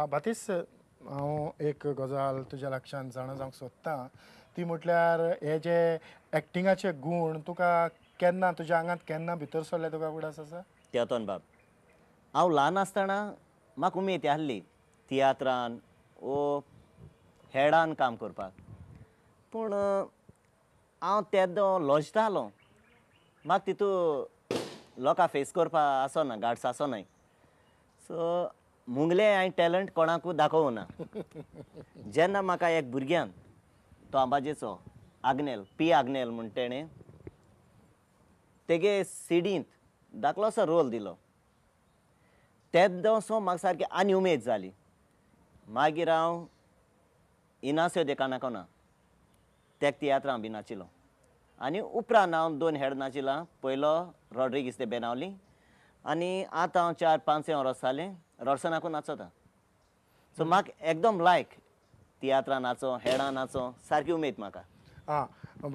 बातीस हांव एक गजाल तुज्या लक्षांत जाणा जावंक सोदतां ती म्हटल्यार हे जे एक्टिंगाचे गूण तुका केन्ना तुज्या आंगांत केन्ना भितर सरले तुका उगडास आसा? तेतोन बाब हांव ल्हान आसतना म्हाका उमेद आहली तियात्रान वो हेडान काम करपाक पूण हांव तेदो लजतालो म्हाका तितू लोकां फेस करपा आसोना गाड्स आसोनाय सो मुंगलें हांवें टॅलंट कोणाकूय दाखोवं ना जेन्ना म्हाका एक भुरग्यान तो आंबाजेचो आग्नेल पी आग्नेल म्हूण तेणें तेगे सिडींत धाकलोसो रोल दिलो तेदोसो म्हाका सारकी आनी उमेद जाली मागीर हांव इनास्यो दे कानाकोना तेक तियात्रां बी नाचिलो आनी उपरांत हांव 2 हेड नाचिलां पयलो रॉड्रिगीस दे बेनावली आनी आतां हांव 4-5 वर्स जालें रॉड्सनाकूय नाचता सो म्हाका एकदम लायक तियात्रां नाचो हेडां नाचो सारकी उमेद म्हाका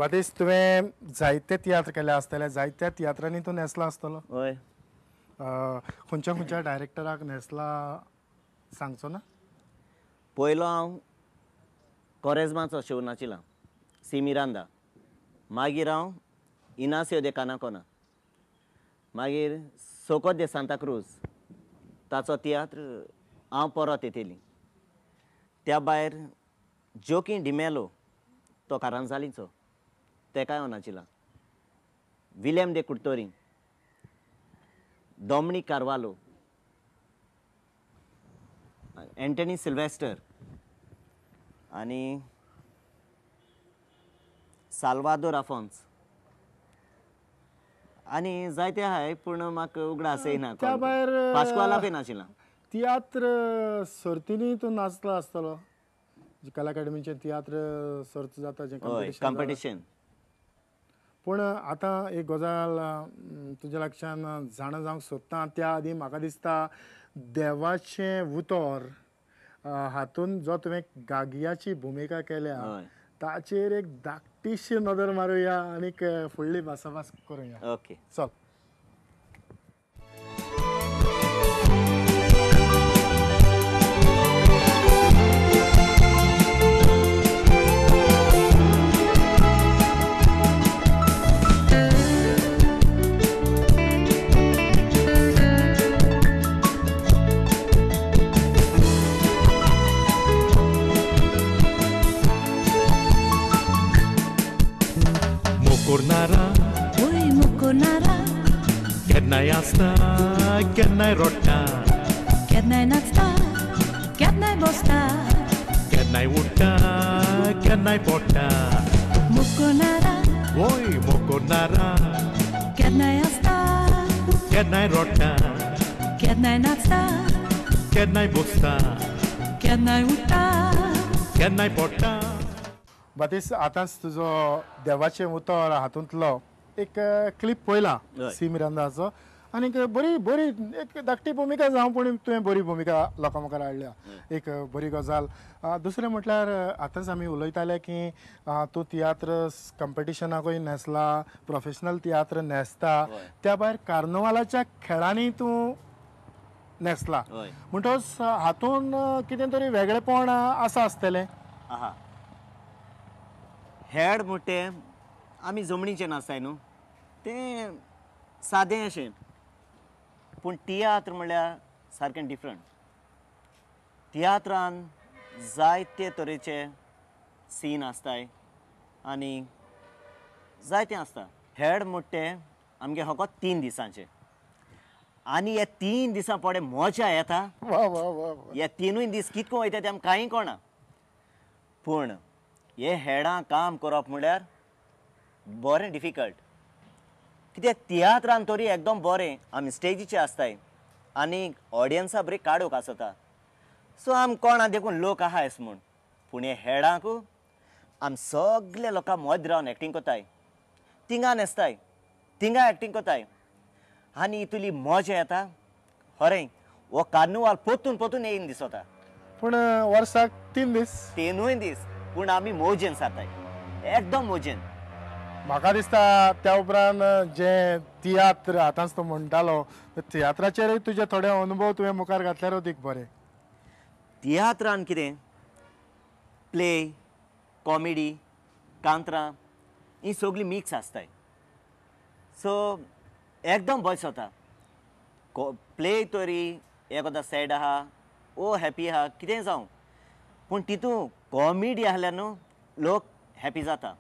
बातीस तुवें जायते तियात्र केले आसतले जायत्या तियात्रांनी तूं न्हेसलो आसतलो हय खंयच्या खंयच्या डायरेक्टराक न्हेसला सांगचो ना पयलो हांव कोरेजमाचो शो नाचिलां सी मिरांदा मागीर हांव इनासियो दे कानाकोना मागीर सोको दे सांता क्रूज ताचो तियात्र हांव परत येतली त्या भायर जोकी डिमेलो तो कारांजालीचो तेकाय हांव नाचिलां विलियम दे कुर्तोरी डॉमिनिक कार्वालो एंटनी सिल्वेस्टर आनी साल्वादोर आफोन्स आनी जायते आहाय पूण म्हाका उगडास येयना त्या भायर पास्कुआलाकूय नाचिलां तियात्र सर्तींनी तूं नाचलो आसतलो कला अकॅडमीचे तियात्र सर्त जाता जे कॉम्पिटिशन पूण आतां एक गजाल तुज्या लक्षांत जाणा जावंक सोदतां त्या आदीं म्हाका दिसता देवाचें उतर हातूंत जो तुवें गागियाची भुमिका केल्या ताचेर एक धाकटीशी नदर मारुया आनीक फुडली भासाभास करुया ओके चल Keddnaj asta, keddnaj rotta, keddnaj naczta, keddnaj bosta, keddnaj utta, keddnaj potta. Mukonara, Oj, mokonara, keddnaj asta, keddnaj rotta, keddnaj naczta, keddnaj bosta, keddnaj utta, keddnaj potta. बातीस आतांच तुजो देवाचें उतर हातूंतलो एक क्लिप पळयला सी मिरांदाचो आनीक बरी बरी एक धाकटी भुमिका जावं पूण तुवें बरी भुमिका लोकां मुखार हाडल्या एक बरी गजाल दुसरें म्हटल्यार आतांच आमी उलयताले की तूं तियात्र कॉम्पिटिशनाकूय न्हेसला प्रोफेशनल तियात्र न्हेसता त्या भायर कार्नवालाच्या खेळांनी तूं न्हेसला म्हणटच हातूंत कितें तरी वेगळेपण आसा आसतलें हेड म्हणटे आमी जमनीचे नाचताय न्हू तें सादें अशें पूण तियात्र म्हणल्यार सारकें डिफरंट तियात्रान जायते तरेचे सीन आसताय आनी जायतें आसता हेड म्हणटे आमगे फकत 3 दिसांचे आनी हे 3 दिसां पडे मजा येता हे 3 दीस कितको वयता तें आमकां कांय कळना पूण हे हेडां काम करप म्हळ्यार बरें डिफिकल्ट कित्याक तियात्रान तरी एकदम बरें आमी स्टेजीचे आसताय आनी ऑडियन्सा बरी काडूंक आसता सो आम कोणा देखून लोक आहायस म्हूण पूण हे हेडांकू आम सगळे लोकां मद रावन एक्टींग कोताय थिंगा न्हेसताय थिंगा एक्टींग कोताय आनी इतली मजा येता खरें हो कार्निवाल पोतून पोतून येयन दिसता पूण वर्साक 3 दीस 3 दीस पूण आमी मोजेन जाताय एकदम मोजेन म्हाका दिसता त्या उपरांत जे तियात्र आतांच तो म्हणटालो तियात्राचेरूय तुजे थोडे अनुभव तुवें मुखार घातल्यार अदीक बरें तियात्रान कितें प्ले कॉमेडी कांतरां ही सगळीं मिक्स आसताय सो एकदम बरें जाता प्ले तरी एकोदा सॅड आहा ओ हॅपी आहा कितेंय जावं पूण तितून कॉमेडी आहल्यार न्हू लोक हॅपी जाता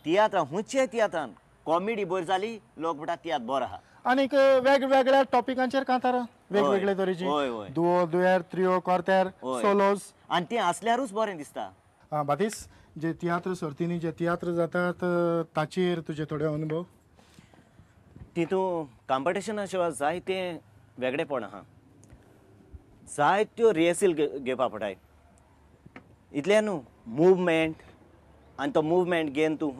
तियात्रां हुंचे तियात्रान कॉमेडी बरी जाली लोक म्हणटा तियात्र बरो आहा आनीक वेगवेगळ्या टॉपिकांचेर कांतार वेगवेगळे तरेची होय, होय. दुओ दुएर त्रिओ कोर्तेर होय. सोलोज आनी तें आसल्यारूच बरें दिसता बातीस जे तियात्र सर्तींनी जे तियात्र जातात ताचेर तुजे थोडे अनुभव तितून कॉम्पिटिशना शिवाय जायते वेगळेपण आहा जायत्यो रिहर्सल घेवपा पडटाय इतले न्हू मुवमेंट आनी तो मुवमेंट घेवन तूं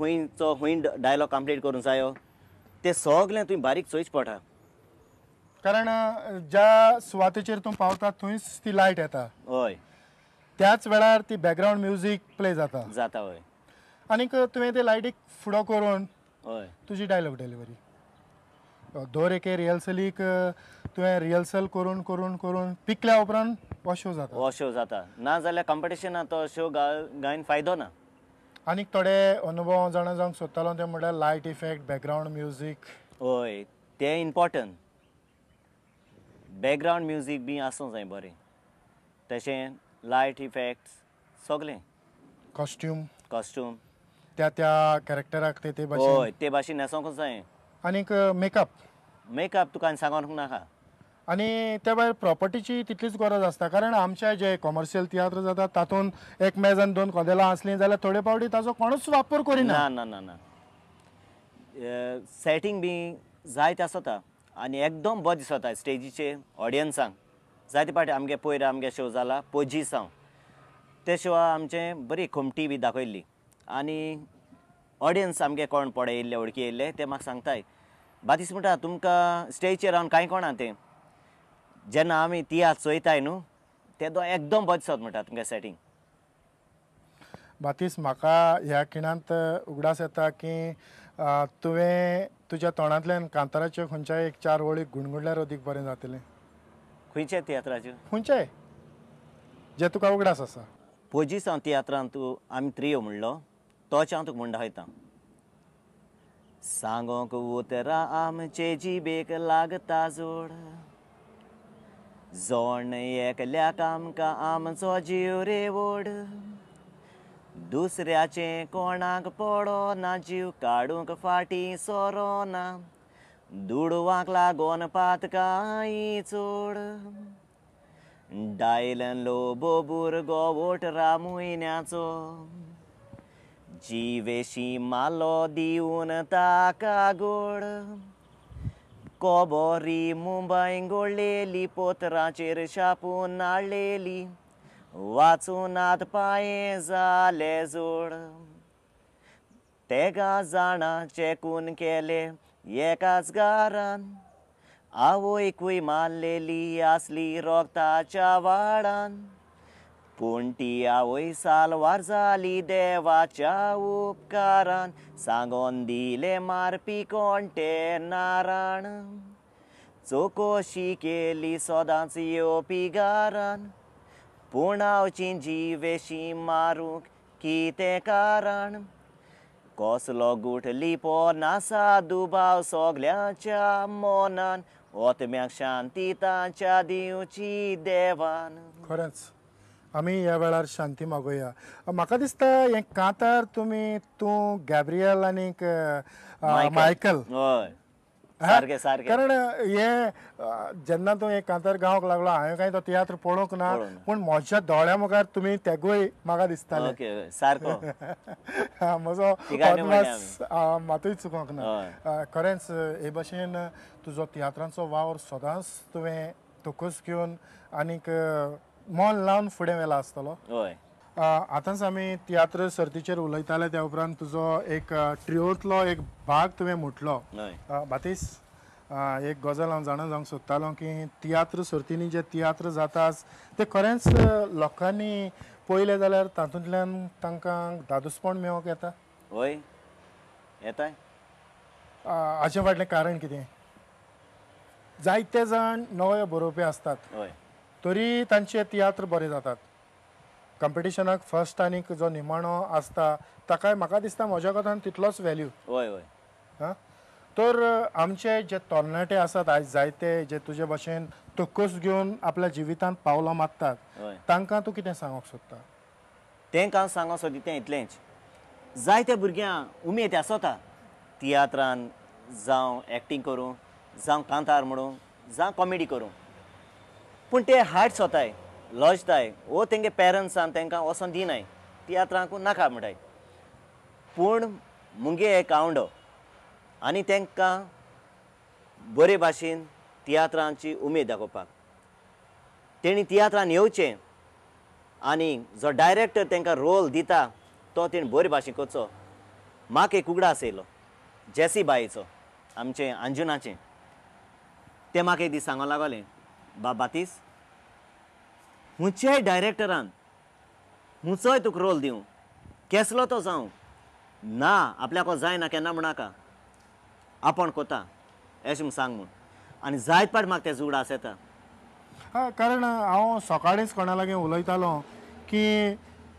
हुंय डायलॉग कंप्लीट करूंक जायो ते सगळें तुवें बारीक चोयच पडटा कारण ज्या सुवातेचेर तूं पावता थंयच ती लायट येता हय त्याच वेळार ती बॅकग्रावंड म्युजीक प्ले जाता जाता हय आनीक तुवें ते लायटीक फुडो करून हय तुजी डायलॉग डिलिव्हरी दर एके रिहर्सलीक तुवें रिहर्सल करून करून करून पिकल्या उपरांत हो शो जाता हो शो जाता ना जाल्यार कॉम्पिटिशनाक तो शो गायन फायदो ना आनीक थोडे अनुभव जाणा जावंक सोदतालो ते म्हणल्यार लायट इफेक्ट बॅकग्रावंड म्युजीक हय तें इम्पॉर्टंट बॅकग्रावंड म्युजीक बी आसूं जाय बरें तशें लायट इफेक्ट्स सगळें कॉस्ट्यूम त्या कॅरेक्टराक ते भाशेन हय ते भाशेन न्हेसोंकूच जाय आनीक मेकअप तुका आनी सांगोंक नाका आनी त्या भायर प्रॉपर्टीची तितलीच गरज आसता कारण आमचे जे कॉमर्शियल तियात्र जाता तातूंत एक मेजान 2 कदेलां आसलीं जाल्यार थोडे फावटी ताचो कोणूच वापर करिना ना ना ना सेटींग बी जायते आसता आनी एकदम बरें दिसता स्टेजीचेर ऑडियन्सांक जायते फावटी आमगे पयर आमगे शो जाला पोजी सावन ते शिवाय आमचे बरी खुमटी बी दाखयल्ली आनी ऑडियन्स आमगे कोण पडे येयल्ले वळखी येयल्ले ते म्हाका सांगताय बातीस म्हणटा तुमकां स्टेजीचेर रावन कांय कोणा तें जेन्ना आमी तियात्र चोयताय न्हू तेदो एकदम बरें दिसता म्हणटा तुमगे सेटींग बातीस म्हाका ह्या खिणांत उगडास येता की तुवें तुज्या तोंडांतल्यान कांताराच्यो खंयच्याय एक 4 वळी गुणगुणल्यार अदीक बरें जातलें खंयच्या तियात्राच्यो खंयच्याय जे तुका उगडास आसा पोजी सावन तियात्रांत तूं आमी त्रियो म्हणलो तोच हांव तुका म्हणटा वयता सांगोंक उतरां आमचे जिबेक लागता जोड जोड एकल्याक आमकां आमचो जीव रे व्हड दुसऱ्याचे कोणाक पडो ना जीव काडूंक फाटी सोरो ना दुडवांक लागोन पातकाय चोड डायलन बोबूर गोवोट रामुयन्याचो जिवेशी मालो दिवन ताका गोड कोबोरी मुंबय गोळलेली पोतराचेर शापून नाळलेली वाचून आत पांये जाले जोड तेगा जाणा चेकून केले एकाच गारान आवयकूय मारलेली आसली रोगताच्या वाडान पूण ती आवय सालवार जाली देवाच्या उपकारान सांगोन दिले मारपी कोण ते नाराण चोकोशी केली सोदांच येवपी गारान पूण हांवची जिवेशी मारूंक कितें कारण कसलो गुठ लिपो नासा दुबाव सोगल्याच्या मोनान ओतम्याक शांती तांच्या दिवची देवान खरेंच आमी ह्या वेळार शांती मागोया म्हाका दिसता हें कांतार तूं गॅब्रियल आनीक मायकल हय सारकें सारकें कारण हे जेन्ना तूं हे कांतार गावंक लागलो हांवें कांय तो तियात्र पळोवंक ना पूण म्हज्या दोळ्या मुखार तुमी तेगूय म्हाका दिसतालें ओके सारको म्हजो तिगांनी म्हणलें मातूय चुकोवंक ना खरेंच हे भशेन तुजो तियात्रांचो वावर सदांच तुवें तोकूच घेवन आनीक मोल लावन फुडें व्हेला आसतलो हय आतांच आमी तियात्र सर्तीचेर उलयताले त्या उपरांत तुजो एक ट्रिओंतलो एक भाग तुवें म्हटलो बातीस एक गजाल हांव जाणा जावंक सोदतालो की तियात्र सर्तींनी जे तियात्र जाताच ते खरेंच लोकांनी पळयले जाल्यार तातूंतल्यान तांकां दादूसपण मेळोंक येता हय येताय हाचे फाटलें कारण कितें जायते जाण नवे बरोवपी आसतात हय तरी तांचे तियात्र बरे जातात कॉम्पिटिशनाक फर्स्ट आनी जो निमाणो आसता ताकाय म्हाका दिसता म्हज्या कोतान तितलोच व्हॅल्यू वय वय हां तर आमचे जे तरणाटे आसात आयज जायते जे तुजे भाशेन तोकूस घेवन आपल्या जिवितांत पावलां मारतात वय तांकां तूं कितें सांगूंक सोदता तांकां सांगो सोदी इतलेंच जायत्या भुरग्यांक उमेद आसता तियात्रान जावं एक्टींग करूं जावं कांतार म्हणूं जावं कॉमेडी करूं पूण ते हार्ट सोताय लॉजताय वो तेंगे पेरंट्सान तांकां वचोन दिनाय तियात्रांकू नाका म्हणटाय पूण मुगे एक आवडो आनी तांकां बरे भाशेन तियात्रांची उमेद दाखोवपाक तेणी तियात्रान येवचें आनी जो डायरेक्टर तांकां रोल दिता तो तेणी बरे भाशेन करचो म्हाका एक उगडा आसयलो जेसी बायेचो आमचे अंजुनाचें तें म्हाका एक दीस सांगूंक लागलें बातीस हुंचेय डायरेक्टरान हुंचोय तुका रोल दिवं केसलो तो जावं ना आपल्याक जायना केन्ना म्हणाका आपण कोता अशें म्हूण सांग म्हूण आनी जायत पाट म्हाका तें उगडा आसयता हय कारण हांव सकाळींच कोणा लागीं उलयतालो की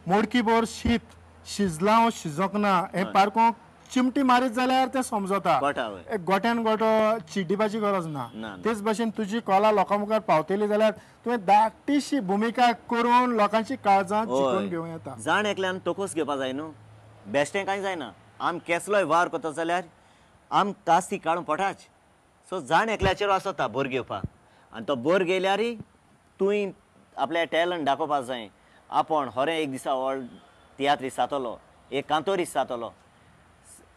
मोडकी बोर शीत शिजलां वो शिजोंक ना हें पारकोंक चिमटी मारीत जाल्यार तें समजता गोठा वय एक गोट्यान गोठो चिड्डिवपाची गरज ना ना. तेच भाशेन तुजी कला लोकां मुखार पावतली जाल्यार तुवें धाकटीशी भुमिका करून लोकांची काळजां जिखून घेवं येता जाण एकल्यान तोकूस घेवपा जाय न्हू बेश्टें कांय जायना आम केसलोय वार करता जाल्यार आम तास ती काडून पठाच सो जाण एकल्याचेर आसता बोर घेवपाक आनी तो बोर गेल्यारय तुवें आपल्या टॅलंट दाखोवपाक जाय आपण खरें एक दिसा व्हड तियात्रीस जातलो एक कांतोरीस जातलो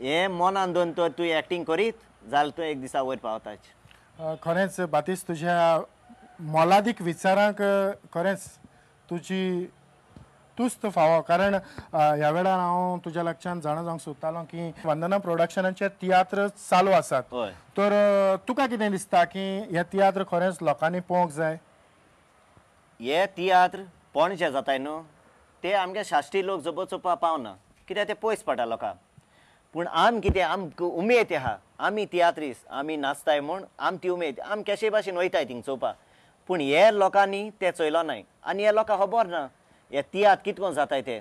हे मनान दोन तर तूं एक्टींग करीत जाल्यार तूं एक दिसा वयर पावताच खरेंच बातीस तुज्या मोलादीक विचारांक खरेंच तुजी तुस्त फावो कारण ह्या वेळार हांव तुज्या लक्षांत जाणा जावंक सोदतालो की वंदना प्रोडक्शनाचे तियात्र चालू आसात हय तर तुका कितें दिसता की हे तियात्र खरेंच लोकांनी पळोवंक जाय हे तियात्र पणजे जाताय न्हू ते आमगे शाश्टी लोक जबर चोवपा पावना कित्याक ते पयस पडटा लोकांक पूण आम कितें आमकां उमेद आहा आमी तियात्रीस आमी नाचताय म्हूण आम ती उमेद आम केशे भाशेन वयताय थिंग चोवपा पूण हे लोकांनी ते चोयलो नाय आनी हे लोकांक खबर ना हे तियात्र कितको जाताय ते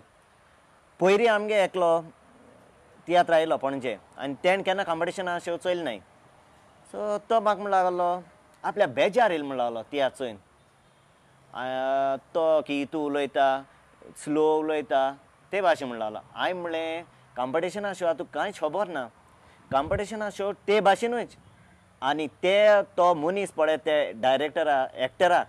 पयलीं आमगे एकलो तियात्र आयलो पणजे आनी तेणें केन्ना कॉम्पिटिशना शो चोयल नाय सो तो म्हाका म्हणून लागलो आपल्या बेजार येयलो म्हणून लागलो तियात्र चोयन तो की तूं उलयता स्लो उलयता ते भाशेन म्हणून लागलो हांवें म्हणलें कॉम्पिटिशना शो तुका कांयच खबर ना कॉम्पिटिशना शो ते भाशेनूच आनी ते तो मनीस पळय ते डायरेक्टरा एक्टरा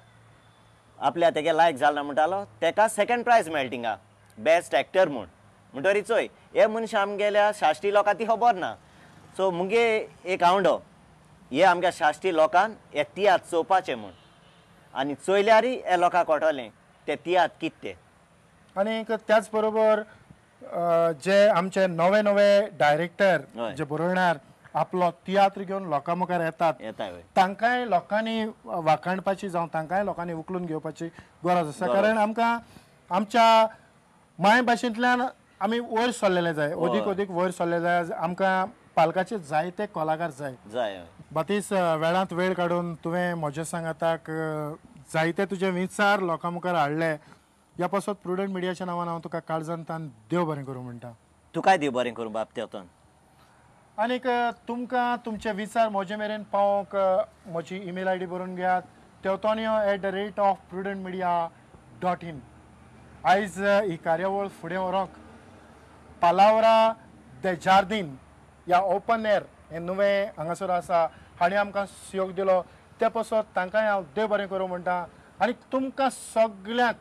आपल्या तेगे लायक जालना म्हणटालो तेका सेकंड प्रायज मेळटा थिंगा बेस्ट एक्टर म्हूण म्हणटरी चोय हे मनशां आमगेल्या शाश्टी लोकांक ती खबर ना सो मुगे एक आवडो हे आमच्या शाश्टी लोकांक हे तियात्र चोवपाचें म्हूण आनी चोयल्यारय हे लोकांक कळटलें ते तियात्र कितें तें आनी त्याच बरोबर जे आमचे नवे नवे डायरेक्टर हय. जे बरोवणार आपलो तियात्र घेवन लोकां मुखार येतात येताय वय तांकांय लोकांनी वाखाणपाची जावं तांकांय लोकांनी उखलून घेवपाची गरज आसा कारण आमकां आमच्या माय भाशेंतल्यान आमी वयर सरलेले जाय अदीक अदीक वयर सरलेले जाय आमकां पालकाचे जायते कलाकार जाय जाय बातीस वेळांत वेळ काडून तुवें म्हज्या सांगाताक जायते तुजे विचार लोकां मुखार हाडले ह्या पासत प्रुडंट मिडियाच्या नांवान हांव तुका काळजांतान देव बरें करूं म्हणटा तुकाय देव बरें करूं बाप तेवतोन आनीक तुमकां तुमचे विचार म्हजे मेरेन पावोवंक म्हजी ईमेल आय डी बरोवन घेयात teotonio@prudentmedia.in आयज ही कार्यावळ फुडें व्हरोंक पालावरा दे जार्दीन ह्या ओपन एअर हें नुवें हांगासर आसा हांणी आमकां सहयोग दिलो ते पासत तांकांय हांव देव बरें करूं म्हणटा आनी तुमकां सगळ्यांक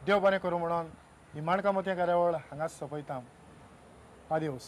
देव बरें करूं म्हणून ही माणकामती कार्यावळ हांगाच सोंपयता आदिवस